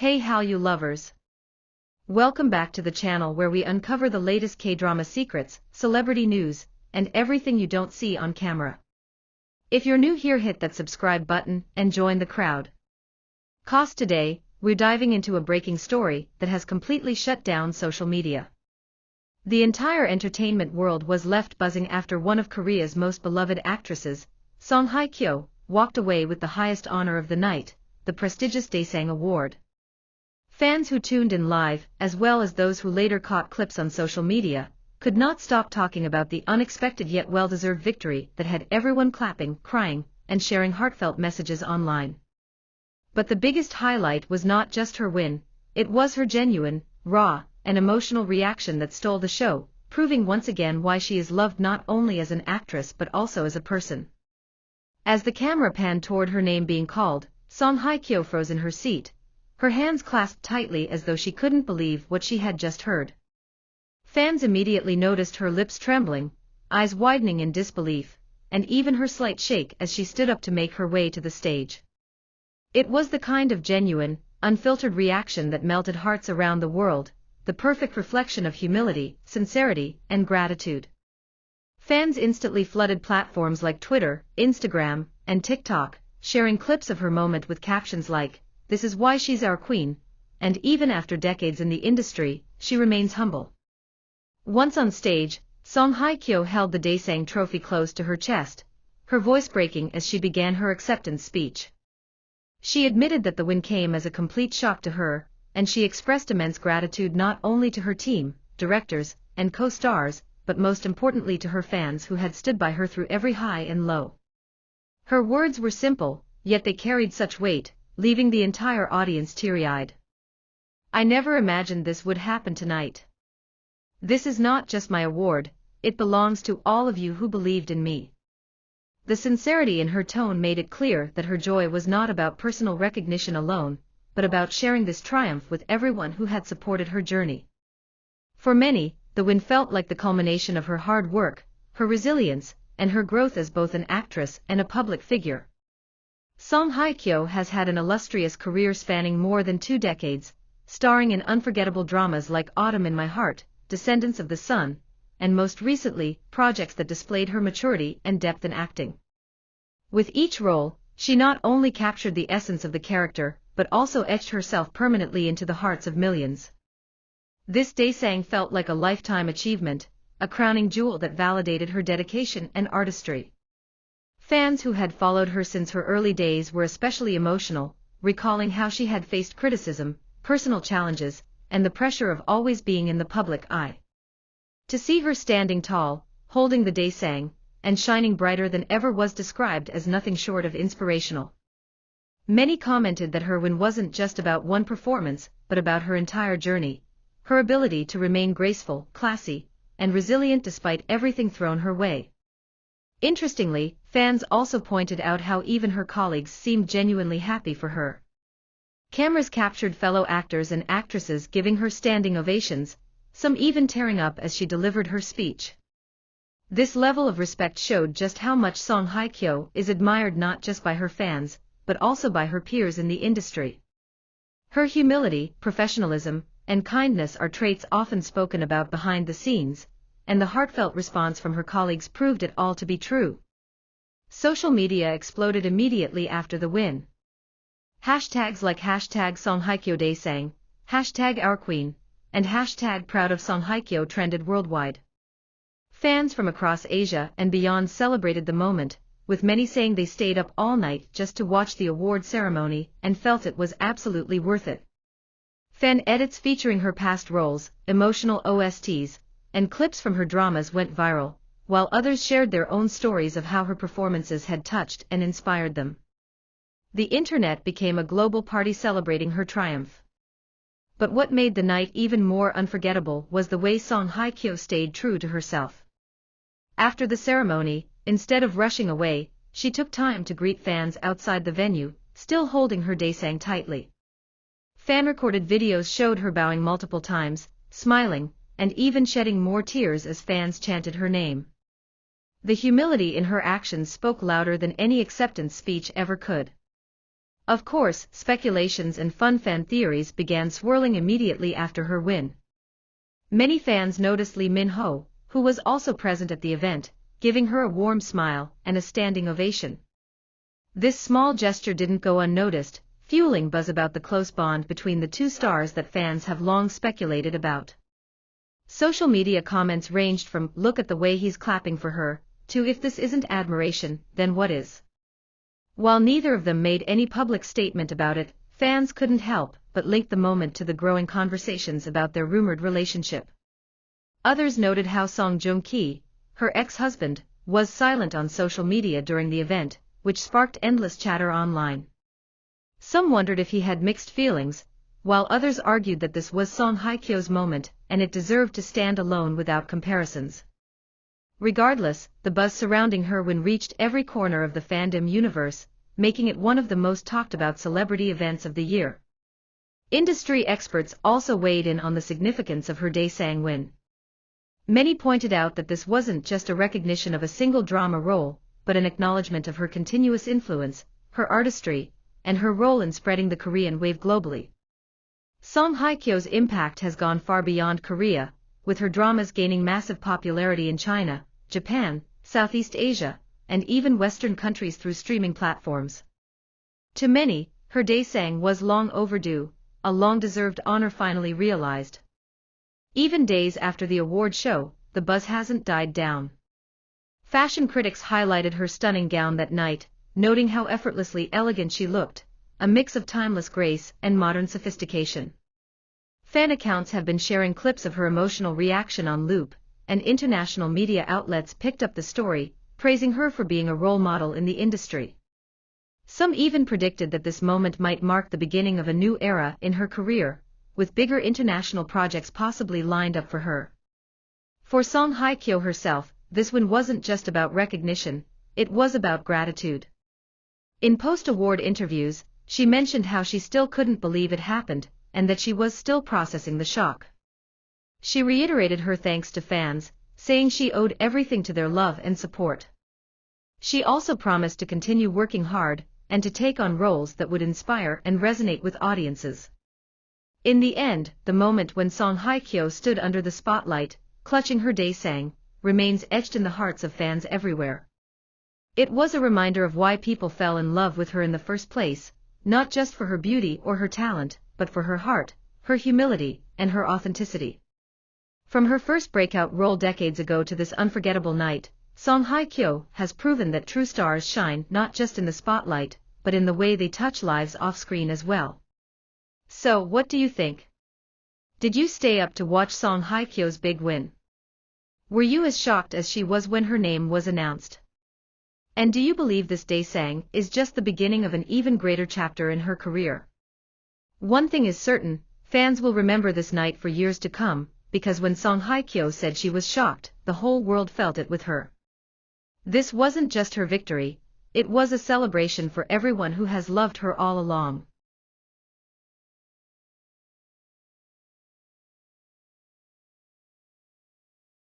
Hey Hallyu lovers! Welcome back to the channel where we uncover the latest K-drama secrets, celebrity news, and everything you don't see on camera. If you're new here, hit that subscribe button and join the crowd. 'Cause today, we're diving into a breaking story that has completely shut down social media. The entire entertainment world was left buzzing after one of Korea's most beloved actresses, KYO, walked away with the highest honor of the night, the prestigious Daesang Award. Fans who tuned in live, as well as those who later caught clips on social media, could not stop talking about the unexpected yet well-deserved victory that had everyone clapping, crying, and sharing heartfelt messages online. But the biggest highlight was not just her win, it was her genuine, raw, and emotional reaction that stole the show, proving once again why she is loved not only as an actress but also as a person. As the camera panned toward her name being called, KYO froze in her seat, her hands clasped tightly as though she couldn't believe what she had just heard. Fans immediately noticed her lips trembling, eyes widening in disbelief, and even her slight shake as she stood up to make her way to the stage. It was the kind of genuine, unfiltered reaction that melted hearts around the world, the perfect reflection of humility, sincerity, and gratitude. Fans instantly flooded platforms like Twitter, Instagram, and TikTok, sharing clips of her moment with captions like, "This is why she's our queen," and even after decades in the industry, she remains humble. Once on stage, KYO held the Daesang trophy close to her chest, her voice breaking as she began her acceptance speech. She admitted that the win came as a complete shock to her, and she expressed immense gratitude not only to her team, directors, and co-stars, but most importantly to her fans who had stood by her through every high and low. Her words were simple, yet they carried such weight, leaving the entire audience teary-eyed. "I never imagined this would happen tonight. This is not just my award, it belongs to all of you who believed in me." The sincerity in her tone made it clear that her joy was not about personal recognition alone, but about sharing this triumph with everyone who had supported her journey. For many, the win felt like the culmination of her hard work, her resilience, and her growth as both an actress and a public figure. KYO has had an illustrious career spanning more than 2 decades, starring in unforgettable dramas like Autumn in My Heart, Descendants of the Sun, and most recently, projects that displayed her maturity and depth in acting. With each role, she not only captured the essence of the character, but also etched herself permanently into the hearts of millions. This Daesang felt like a lifetime achievement, a crowning jewel that validated her dedication and artistry. Fans who had followed her since her early days were especially emotional, recalling how she had faced criticism, personal challenges, and the pressure of always being in the public eye. To see her standing tall, holding the Daesang, and shining brighter than ever was described as nothing short of inspirational. Many commented that her win wasn't just about one performance, but about her entire journey, her ability to remain graceful, classy, and resilient despite everything thrown her way. Interestingly, fans also pointed out how even her colleagues seemed genuinely happy for her. Cameras captured fellow actors and actresses giving her standing ovations, some even tearing up as she delivered her speech. This level of respect showed just how much KYO is admired not just by her fans, but also by her peers in the industry. Her humility, professionalism, and kindness are traits often spoken about behind the scenes, and the heartfelt response from her colleagues proved it all to be true. Social media exploded immediately after the win. Hashtags like #KYO Daesang, #OurQueen, and #Proud of KYO trended worldwide. Fans from across Asia and beyond celebrated the moment, with many saying they stayed up all night just to watch the award ceremony and felt it was absolutely worth it. Fan edits featuring her past roles, emotional OSTs, and clips from her dramas went viral, while others shared their own stories of how her performances had touched and inspired them. The internet became a global party celebrating her triumph. But what made the night even more unforgettable was the way KYO stayed true to herself. After the ceremony, instead of rushing away, she took time to greet fans outside the venue, still holding her Daesang tightly. Fan-recorded videos showed her bowing multiple times, smiling, and even shedding more tears as fans chanted her name. The humility in her actions spoke louder than any acceptance speech ever could. Of course, speculations and fun fan theories began swirling immediately after her win. Many fans noticed Lee Min-ho, who was also present at the event, giving her a warm smile and a standing ovation. This small gesture didn't go unnoticed, fueling buzz about the close bond between the two stars that fans have long speculated about. Social media comments ranged from "look at the way he's clapping for her" to "if this isn't admiration, then what is?" While neither of them made any public statement about it, fans couldn't help but link the moment to the growing conversations about their rumored relationship. Others noted how Song Joong-ki, her ex-husband, was silent on social media during the event, which sparked endless chatter online. Some wondered if he had mixed feelings, while others argued that this was Song Hye-kyo's moment and it deserved to stand alone without comparisons. Regardless, the buzz surrounding her win reached every corner of the fandom universe, making it one of the most talked about celebrity events of the year. Industry experts also weighed in on the significance of her Daesang win. Many pointed out that this wasn't just a recognition of a single drama role, but an acknowledgement of her continuous influence, her artistry, and her role in spreading the Korean wave globally. Song Hye-kyo's impact has gone far beyond Korea, with her dramas gaining massive popularity in China, Japan, Southeast Asia, and even Western countries through streaming platforms. To many, her Daesang was long overdue, a long-deserved honor finally realized. Even days after the award show, the buzz hasn't died down. Fashion critics highlighted her stunning gown that night, noting how effortlessly elegant she looked, a mix of timeless grace and modern sophistication. Fan accounts have been sharing clips of her emotional reaction on loop, and international media outlets picked up the story, praising her for being a role model in the industry. Some even predicted that this moment might mark the beginning of a new era in her career, with bigger international projects possibly lined up for her. For Song Hye-kyo herself, this win wasn't just about recognition, it was about gratitude. In post-award interviews, she mentioned how she still couldn't believe it happened, and that she was still processing the shock. She reiterated her thanks to fans, saying she owed everything to their love and support. She also promised to continue working hard, and to take on roles that would inspire and resonate with audiences. In the end, the moment when Song Hye-kyo stood under the spotlight, clutching her Daesang, remains etched in the hearts of fans everywhere. It was a reminder of why people fell in love with her in the first place, not just for her beauty or her talent, but for her heart, her humility, and her authenticity. From her first breakout role decades ago to this unforgettable night, Song Hye-kyo has proven that true stars shine not just in the spotlight, but in the way they touch lives off-screen as well. So, what do you think? Did you stay up to watch Song Hye-kyo's big win? Were you as shocked as she was when her name was announced? And do you believe this Daesang is just the beginning of an even greater chapter in her career? One thing is certain, fans will remember this night for years to come, because when Song Hye-kyo said she was shocked, the whole world felt it with her. This wasn't just her victory, it was a celebration for everyone who has loved her all along.